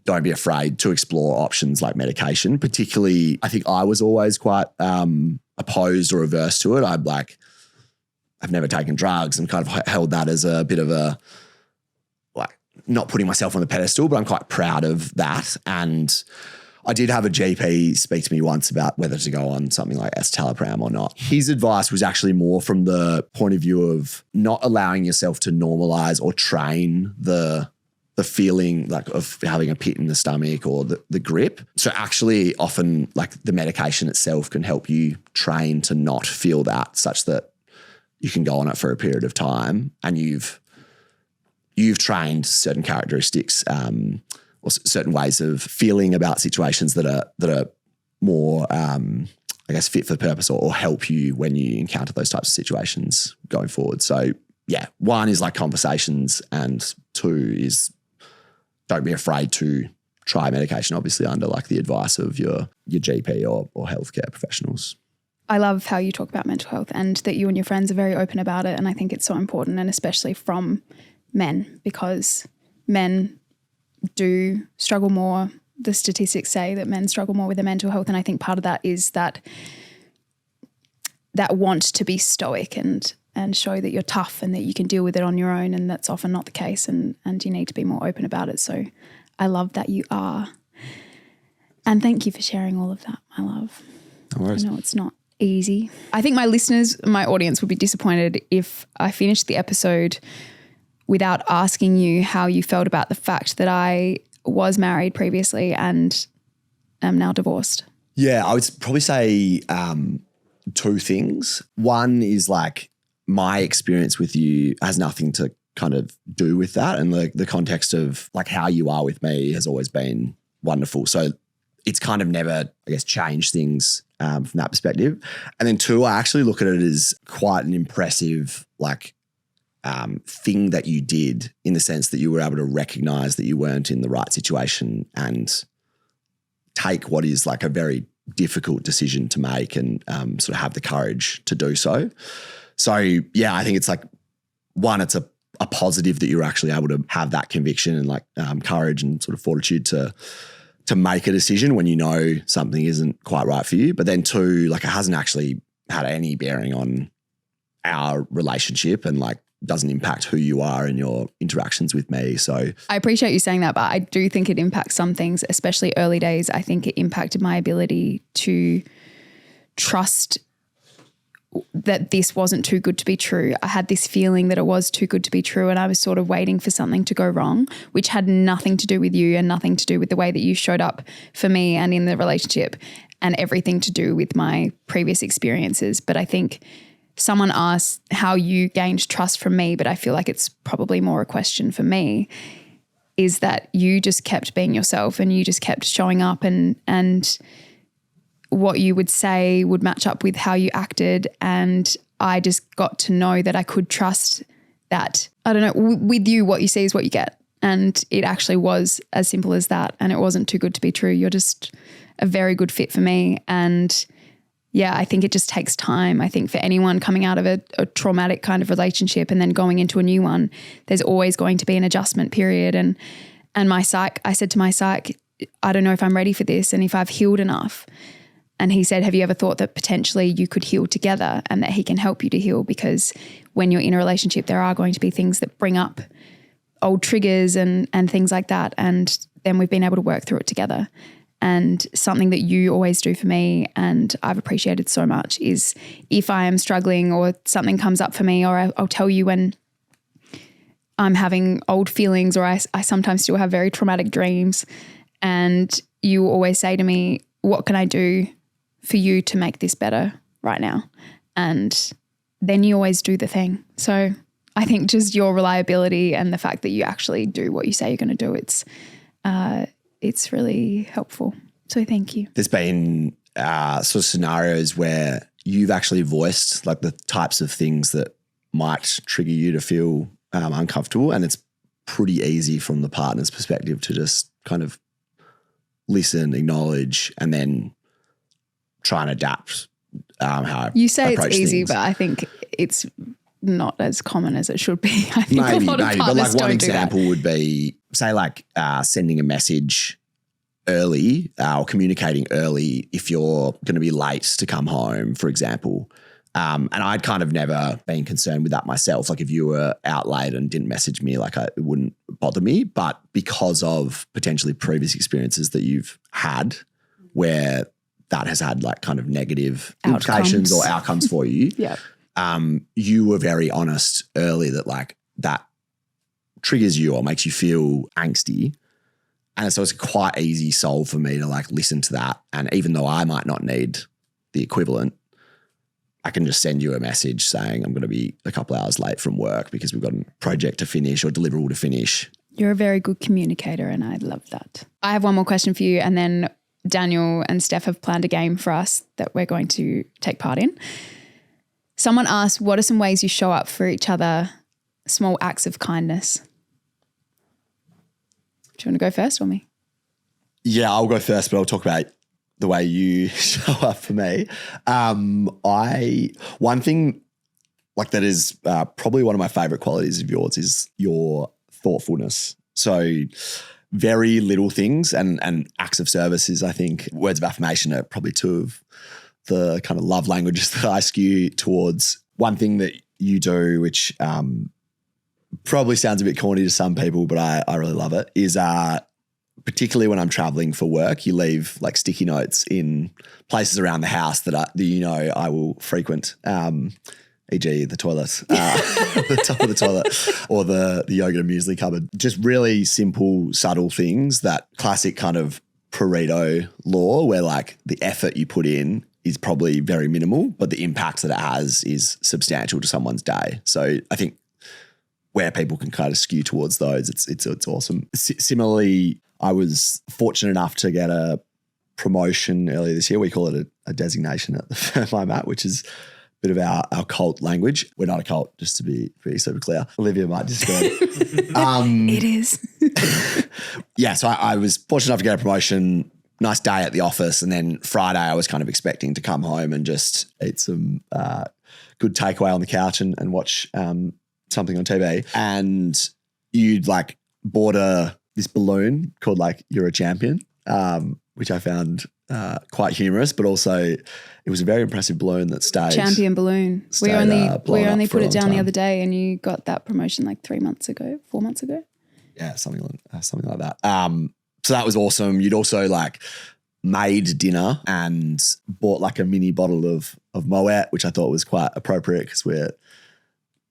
don't be afraid to explore options like medication. Particularly, I think I was always quite opposed or averse to it. I've never taken drugs and kind of held that as a bit of a, like, not putting myself on the pedestal, but I'm quite proud of that. And I did have a GP speak to me once about whether to go on something like escitalopram or not. His advice was actually more from the point of view of not allowing yourself to normalize or train the feeling like of having a pit in the stomach or the grip. So actually often like the medication itself can help you train to not feel that, such that you can go on it for a period of time, and you've trained certain characteristics or certain ways of feeling about situations that are more, fit for purpose or help you when you encounter those types of situations going forward. So, 1 is like conversations, and 2 is don't be afraid to try medication, obviously under like the advice of your GP or healthcare professionals. I love how you talk about mental health, and that you and your friends are very open about it. And I think it's so important, and especially from men, because men do struggle more. The statistics say that men struggle more with their mental health. And I think part of that is that want to be stoic and show that you're tough and that you can deal with it on your own. And that's often not the case. And you need to be more open about it. So I love that you are. And thank you for sharing all of that, my love. No worries. I know it's not easy. I think my audience would be disappointed if I finished the episode without asking you how you felt about the fact that I was married previously and am now divorced. Yeah, I would probably say 2 things. One is like my experience with you has nothing to kind of do with that, and the context of like how you are with me has always been wonderful. So it's kind of never, I guess, changed things from that perspective. And then 2, I actually look at it as quite an impressive like thing that you did, in the sense that you were able to recognize that you weren't in the right situation and take what is like a very difficult decision to make, and sort of have the courage to do so. So I think it's like, 1, it's a positive that you're actually able to have that conviction and like courage and sort of fortitude to make a decision when you know something isn't quite right for you. But then 2, like, it hasn't actually had any bearing on our relationship and like doesn't impact who you are and your interactions with me. So I appreciate you saying that, but I do think it impacts some things, especially early days. I think it impacted my ability to trust that this wasn't too good to be true. I had this feeling that it was too good to be true, and I was sort of waiting for something to go wrong, which had nothing to do with you and nothing to do with the way that you showed up for me and in the relationship, and everything to do with my previous experiences. But I think someone asked how you gained trust from me, but I feel like it's probably more a question for me, is that you just kept being yourself and you just kept showing up, and what you would say would match up with how you acted. And I just got to know that I could trust that, I don't know, with you, what you see is what you get. And it actually was as simple as that. And it wasn't too good to be true. You're just a very good fit for me. And yeah, I think it just takes time. I think for anyone coming out of a traumatic kind of relationship and then going into a new one, there's always going to be an adjustment period. And my psych, I said to my psych, I don't know if I'm ready for this and if I've healed enough. And he said, have you ever thought that potentially you could heal together and that he can help you to heal? Because when you're in a relationship, there are going to be things that bring up old triggers and things like that. And then we've been able to work through it together. And something that you always do for me, and I've appreciated so much, is if I am struggling or something comes up for me, or I'll tell you when I'm having old feelings, or I sometimes still have very traumatic dreams. And you always say to me, what can I do for you to make this better right now? And then you always do the thing. So I think just your reliability and the fact that you actually do what you say you're going to do, it's really helpful. So thank you. There's been sort of scenarios where you've actually voiced like the types of things that might trigger you to feel uncomfortable, and it's pretty easy from the partner's perspective to just kind of listen, acknowledge, and then try and adapt how you say I approach it's easy, things. but I think it's not as common as it should be. I think maybe, a lot of partners but like one don't example do that. would be, say, like sending a message early or communicating early if you're going to be late to come home, for example. And I'd kind of never been concerned with that myself. Like if you were out late and didn't message me, like it wouldn't bother me. But because of potentially previous experiences that you've had where that has had like kind of negative implications or outcomes for you, Yeah. You were very honest early that like that triggers you or makes you feel angsty. And so it's quite easy solve for me to like listen to that. And even though I might not need the equivalent, I can just send you a message saying I'm going to be a couple hours late from work because we've got a project to finish or deliverable to finish. You're a very good communicator and I love that. I have one more question for you, and then Daniel and Steph have planned a game for us that we're going to take part in. Someone asked, what are some ways you show up for each other, small acts of kindness? Do you want to go first or me? Yeah, I'll go first, but I'll talk about the way you show up for me. One thing like that is probably one of my favorite qualities of yours is your thoughtfulness. So very little things and acts of service is, I think, words of affirmation are probably two of the kind of love languages that I skew towards. One thing that you do, which probably sounds a bit corny to some people, but I really love it, is particularly when I'm traveling for work, you leave like sticky notes in places around the house that I will frequent, e.g. the toilet, the top of the toilet, or the yogurt and muesli cupboard. Just really simple, subtle things, that classic kind of Pareto law where like the effort you put in is probably very minimal, but the impact that it has is substantial to someone's day. So I think where people can kind of skew towards those, it's awesome. Similarly, I was fortunate enough to get a promotion earlier this year. We call it a designation at the firm I'm at, which is a bit of our cult language. We're not a cult, just to be super clear. Olivia might disagree. It is. Yeah, so I was fortunate enough to get a promotion. Nice day at the office, and then Friday I was kind of expecting to come home and just eat some good takeaway on the couch and watch something on TV. And you'd like bought this balloon called like You're a Champion, which I found quite humorous, but also it was a very impressive balloon that stayed. Champion balloon. We only put it down the other day, and you got that promotion like 4 months ago. Yeah, something like that. So that was awesome. You'd also like made dinner and bought like a mini bottle of Moet, which I thought was quite appropriate because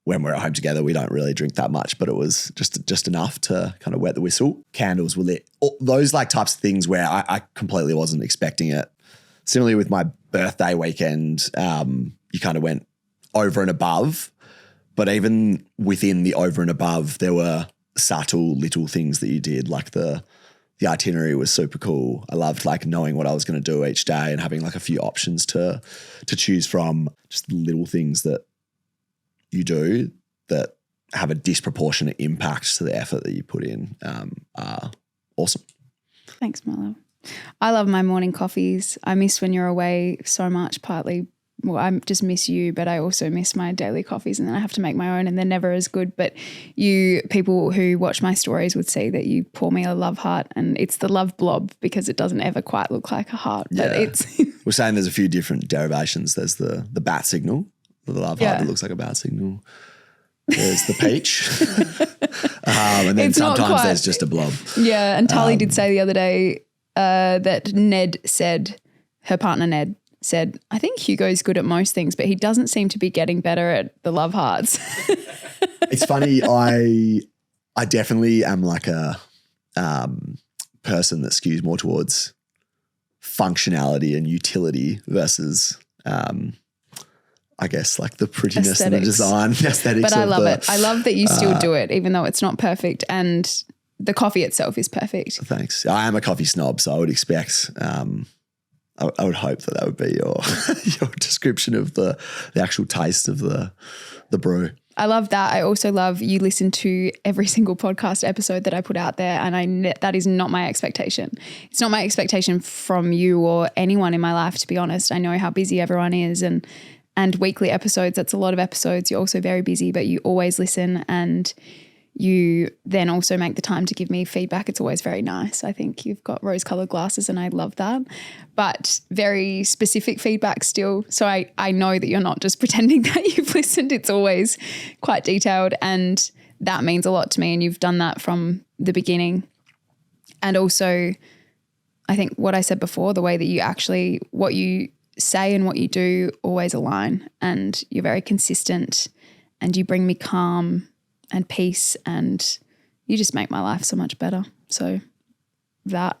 when we're at home together, we don't really drink that much, but it was just enough to kind of wet the whistle. Candles were lit. Those like types of things where I completely wasn't expecting it. Similarly with my birthday weekend, you kind of went over and above, but even within the over and above, there were subtle little things that you did, like the itinerary was super cool. I loved like knowing what I was going to do each day and having like a few options to choose from. Just the little things that you do that have a disproportionate impact to the effort that you put in are awesome. Thanks, Marlo. I love my morning coffees. I miss when you're away so much, partly. Well, I just miss you, but I also miss my daily coffees, and then I have to make my own and they're never as good. But people who watch my stories would see that you pour me a love heart, and it's the love blob because it doesn't ever quite look like a heart. But it's we're saying there's a few different derivations. There's the bat signal, the love heart that looks like a bat signal. There's the peach. And then sometimes there's just a blob. Yeah, and Tully did say the other day that Ned said, her partner Ned, said, I think Hugo's good at most things, but he doesn't seem to be getting better at the love hearts. It's funny. I definitely am like a person that skews more towards functionality and utility versus, I guess, like the prettiness Aesthetics. and the design, aesthetics. But I love it. I love that you still do it, even though it's not perfect. And the coffee itself is perfect. Thanks. I am a coffee snob, so I would expect I would hope that would be your description of the actual taste of the brew. I love that. I also love you listen to every single podcast episode that I put out there, and that is not my expectation. It's not my expectation from you or anyone in my life, to be honest. I know how busy everyone is, and weekly episodes, that's a lot of episodes. You're also very busy, but you always listen, and you then also make the time to give me feedback. It's always very nice. I think you've got rose-colored glasses and I love that, but very specific feedback still. So I know that you're not just pretending that you've listened. It's always quite detailed, and that means a lot to me, and you've done that from the beginning. And also, I think what I said before, the way that you actually, what you say and what you do always align, and you're very consistent, and you bring me calm and peace, and you just make my life so much better. So that.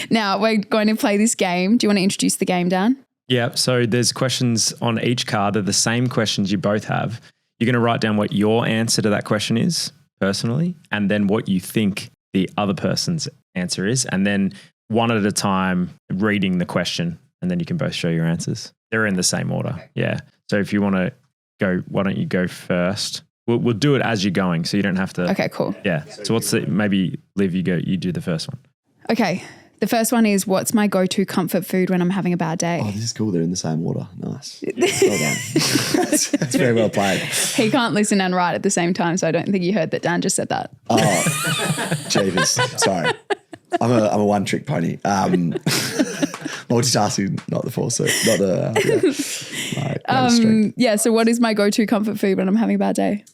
Now we're going to play this game. Do you want to introduce the game, Dan? Yeah. So there's questions on each card. They're the same questions you both have. You're going to write down what your answer to that question is personally, and then what you think the other person's answer is, and then one at a time reading the question, and then you can both show your answers. They're in the same order. Okay. Yeah. So if you want to go, why don't you go first? We'll do it as you're going, so you don't have to. Okay, cool. Yeah. So maybe Liv, you do the first one. Okay. The first one is, what's my go-to comfort food when I'm having a bad day? Oh, this is cool. They're in the same order. Nice. Well done. That's very well played. He can't listen and write at the same time, so I don't think you heard that Dan just said that. Oh, Jeeves. Sorry. I'm a one-trick pony. Multitasking, not the foresight, not the yeah. So what is my go-to comfort food when I'm having a bad day?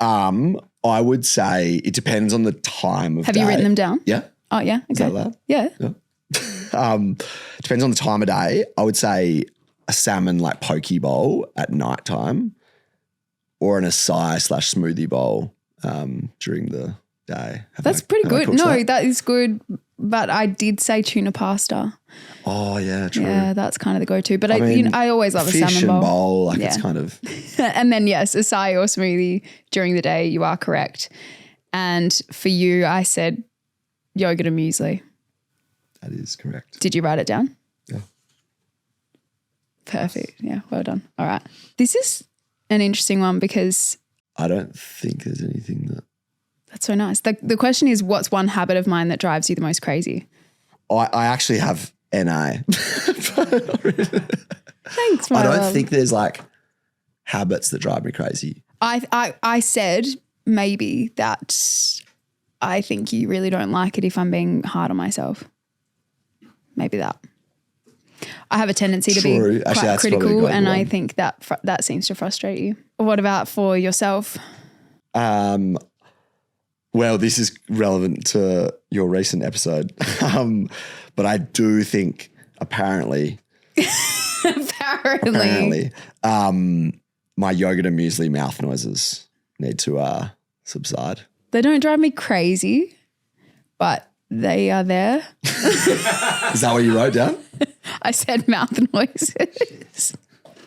I would say it depends on the time of day. Have you written them down? Yeah. Oh, yeah. Okay. Is that allowed? Yeah. Depends on the time of day. I would say a salmon like poke bowl at nighttime, or an acai/smoothie bowl during the day. That's pretty good. No, that is good. But I did say tuna pasta. Oh, yeah, true. Yeah, that's kind of the go-to. But I always love a salmon bowl. It's kind of. And then, yes, acai or smoothie during the day, you are correct. And for you, I said yogurt and muesli. That is correct. Did you write it down? Yeah. Perfect. Yeah, well done. All right. This is an interesting one because I don't think there's anything that. That's so nice. The question is, what's one habit of mine that drives you the most crazy? I actually have NA. Thanks, my I don't love. think there's like habits that drive me crazy. I said maybe that I think you really don't like it if I'm being hard on myself. Maybe that. I have a tendency to be quite critical, and I think that seems to frustrate you. What about for yourself? Well, this is relevant to your recent episode, but I do think apparently, my yogurt and muesli mouth noises need to subside. They don't drive me crazy, but they are there. Is that what you wrote down? I said mouth noises.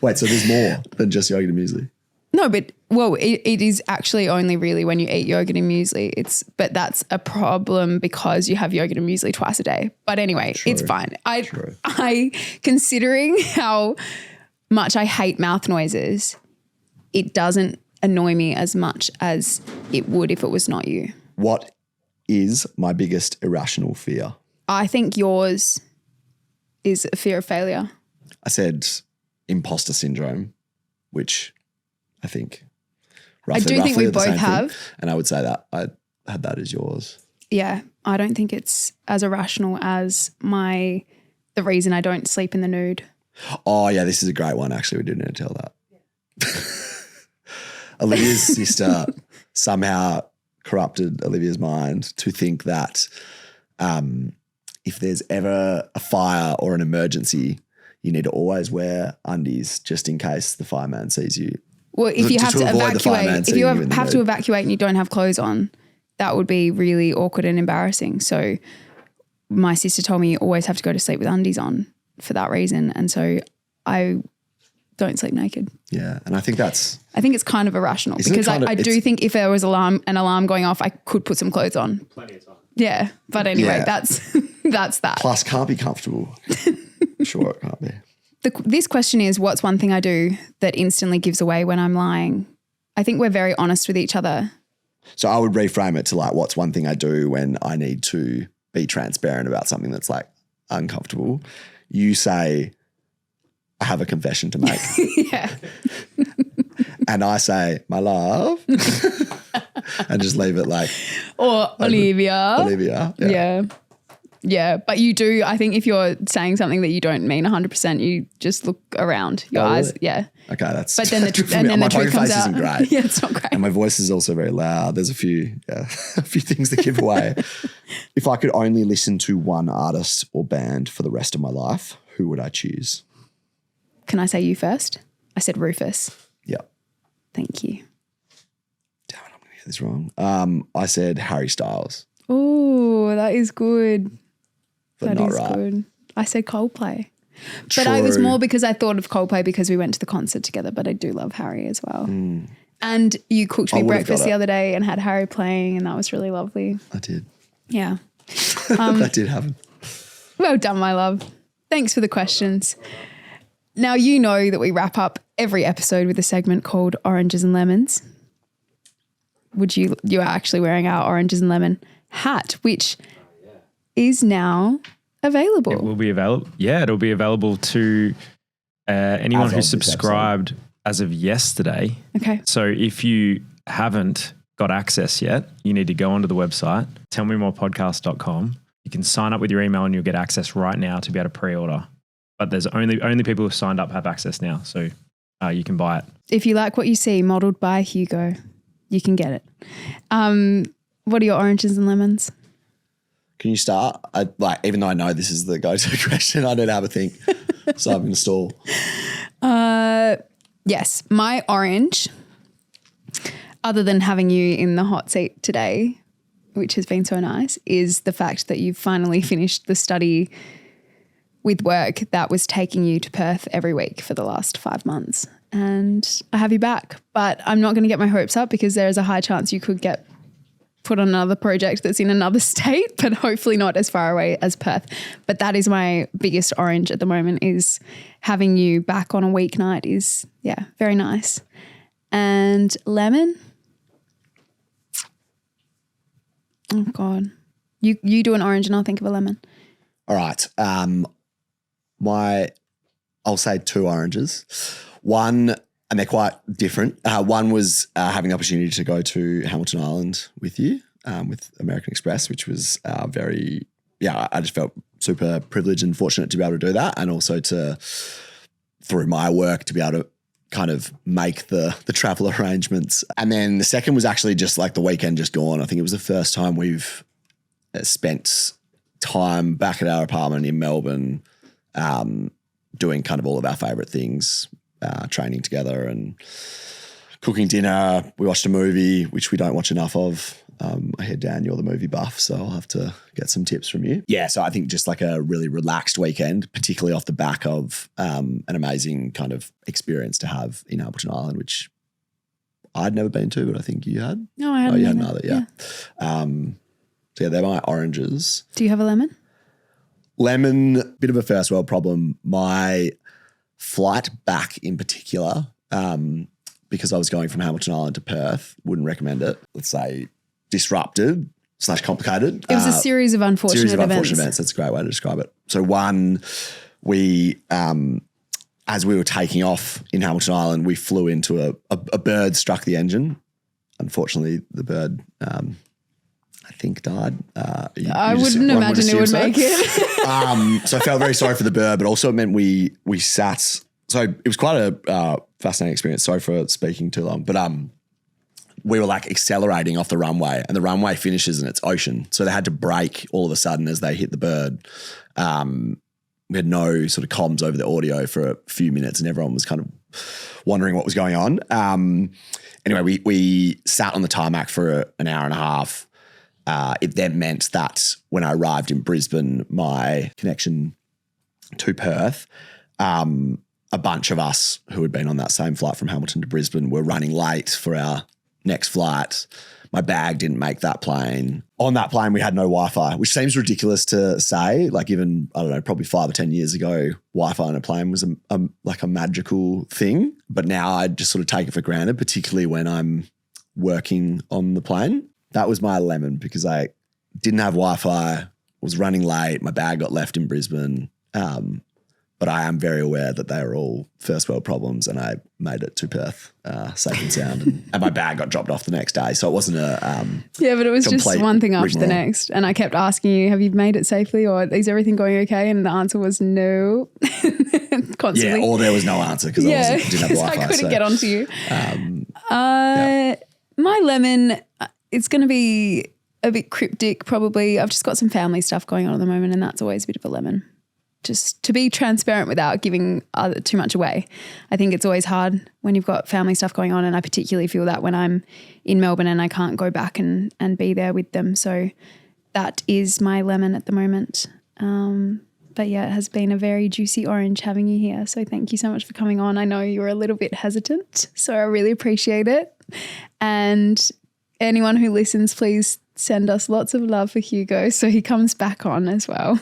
Wait, so there's more than just yogurt and muesli? No, but it is actually only really when you eat yogurt and muesli. But that's a problem because you have yogurt and muesli twice a day. But anyway, It's fine. I considering how much I hate mouth noises, it doesn't annoy me as much as it would if it was not you. What is my biggest irrational fear? I think yours is a fear of failure. I said imposter syndrome, which I think roughly think we the both same have. thing. And I would say that I had that as yours. Yeah, I don't think it's as irrational as the reason I don't sleep in the nude. Oh, yeah, this is a great one, actually. We didn't need to tell that. Olivia's sister somehow corrupted Olivia's mind to think that if there's ever a fire or an emergency, you need to always wear undies just in case the fireman sees you. Well, if you have to evacuate, if you have to mood. evacuate and you don't have clothes on, that would be really awkward and embarrassing. So my sister told me you always have to go to sleep with undies on for that reason. And so I don't sleep naked. Yeah, and I think it's kind of irrational because I do think if there was an alarm going off, I could put some clothes on. Plenty of time. Yeah, but anyway, that's that. Plus, can't be comfortable. Sure, it can't be. This question is, what's one thing I do that instantly gives away when I'm lying? I think we're very honest with each other. So I would reframe it to like, what's one thing I do when I need to be transparent about something that's like uncomfortable? You say, I have a confession to make. Yeah. And I say, my love. And just leave it like. Or Olivia. Olivia. Yeah. Yeah. But you do, I think if you're saying something that you don't mean 100%, you just look around your eyes. Really? Yeah. Okay, that's. But then the truth comes out. Isn't great. Yeah, it's not great. And my voice is also very loud. There's a few things that give away. If I could only listen to one artist or band for the rest of my life, who would I choose? Can I say you first? I said Rufus. Yeah. Thank you. Damn it, I'm going to get this wrong. I said Harry Styles. Oh, that is good. But not right. Good. I said Coldplay. True. But it was more because I thought of Coldplay because we went to the concert together, but I do love Harry as well. Mm. And you cooked me breakfast the it. other day and had Harry playing and that was really lovely. I did. Yeah. That did happen. Well done, my love. Thanks for the questions. Now, you know that we wrap up every episode with a segment called Oranges and Lemons. You are actually wearing our Oranges and Lemon hat, which is now available. It will be available. Yeah, it'll be available to anyone who subscribed as of yesterday. Okay. So if you haven't got access yet, you need to go onto the website, tellmemorepodcast.com. You can sign up with your email and you'll get access right now to be able to pre-order. But there's only people who've signed up have access now. So you can buy it. If you like what you see modeled by Hugo, you can get it. What are your oranges and lemons? Can you start? Even though I know this is the go-to question, I don't have a think. So I'm going to stall. Yes. My orange, other than having you in the hot seat today, which has been so nice, is the fact that you've finally finished the study with work that was taking you to Perth every week for the last 5 months. And I have you back. But I'm not going to get my hopes up because there is a high chance you could get put on another project that's in another state, but hopefully not as far away as Perth. But that is my biggest orange at the moment, is having you back on a weeknight is, yeah, very nice. And lemon? Oh, God. You do an orange and I'll think of a lemon. All right. I'll say 2 oranges. One, and they're quite different. One was having the opportunity to go to Hamilton Island with you, with American Express, which was I just felt super privileged and fortunate to be able to do that, and also through my work, to be able to kind of make the travel arrangements. And then the second was actually just like the weekend just gone. I think it was the first time we've spent time back at our apartment in Melbourne, doing kind of all of our favourite things, training together and cooking dinner. We watched a movie, which we don't watch enough of. I hear, Dan, you're the movie buff, so I'll have to get some tips from you. Yeah, so I think just like a really relaxed weekend, particularly off the back of an amazing kind of experience to have in Hamilton Island, which I'd never been to, but I think you had. No, I hadn't. You hadn't either, yeah. So yeah, they're my oranges. Do you have a lemon? Lemon, bit of a first world problem. My flight back in particular, because I was going from Hamilton Island to Perth, wouldn't recommend it. Let's say disrupted. complicated. It was a series of unfortunate events. That's a great way to describe it. So one, we, as we were taking off in Hamilton Island, we flew into a bird struck the engine. Unfortunately, the bird, I think died. I wouldn't imagine it would make it. So I felt very sorry for the bird, but also it meant we sat. So it was quite a fascinating experience. Sorry for speaking too long, but we were like accelerating off the runway, and the runway finishes and it's ocean. So they had to brake all of a sudden as they hit the bird. We had no sort of comms over the audio for a few minutes, and everyone was kind of wondering what was going on. Anyway, we sat on the tarmac for an hour and a half. It then meant that when I arrived in Brisbane, my connection to Perth, a bunch of us who had been on that same flight from Hamilton to Brisbane were running late for our next flight. My bag didn't make that plane. On that plane, we had no Wi-Fi, which seems ridiculous to say. Like even, I don't know, probably 5 or 10 years ago, Wi-Fi on a plane was like a magical thing. But now I just sort of take it for granted, particularly when I'm working on the plane. That was my lemon because I didn't have Wi-Fi, was running late, my bag got left in Brisbane. But I am very aware that they are all first world problems, and I made it to Perth safe and sound, and my bag got dropped off the next day. So it wasn't a yeah, but it was just one thing after the next. And I kept asking you, have you made it safely, or is everything going okay? And the answer was no. Constantly. Yeah, or there was no answer because I didn't have Wi-Fi. I couldn't get onto you. My lemon, it's going to be a bit cryptic probably. I've just got some family stuff going on at the moment, and that's always a bit of a lemon. Just to be transparent without giving too much away. I think it's always hard when you've got family stuff going on, and I particularly feel that when I'm in Melbourne and I can't go back and be there with them. So that is my lemon at the moment. But yeah, it has been a very juicy orange having you here. So thank you so much for coming on. I know you were a little bit hesitant, so I really appreciate it. And anyone who listens, please send us lots of love for Hugo so he comes back on as well.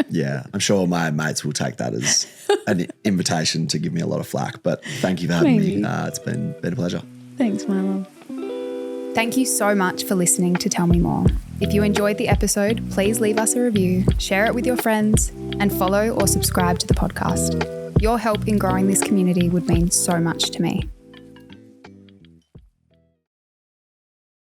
Yeah, I'm sure my mates will take that as an invitation to give me a lot of flack, but thank you for having me. It's been a pleasure. Thanks, my love. Thank you so much for listening to Tell Me More. If you enjoyed the episode, please leave us a review, share it with your friends, and follow or subscribe to the podcast. Your help in growing this community would mean so much to me.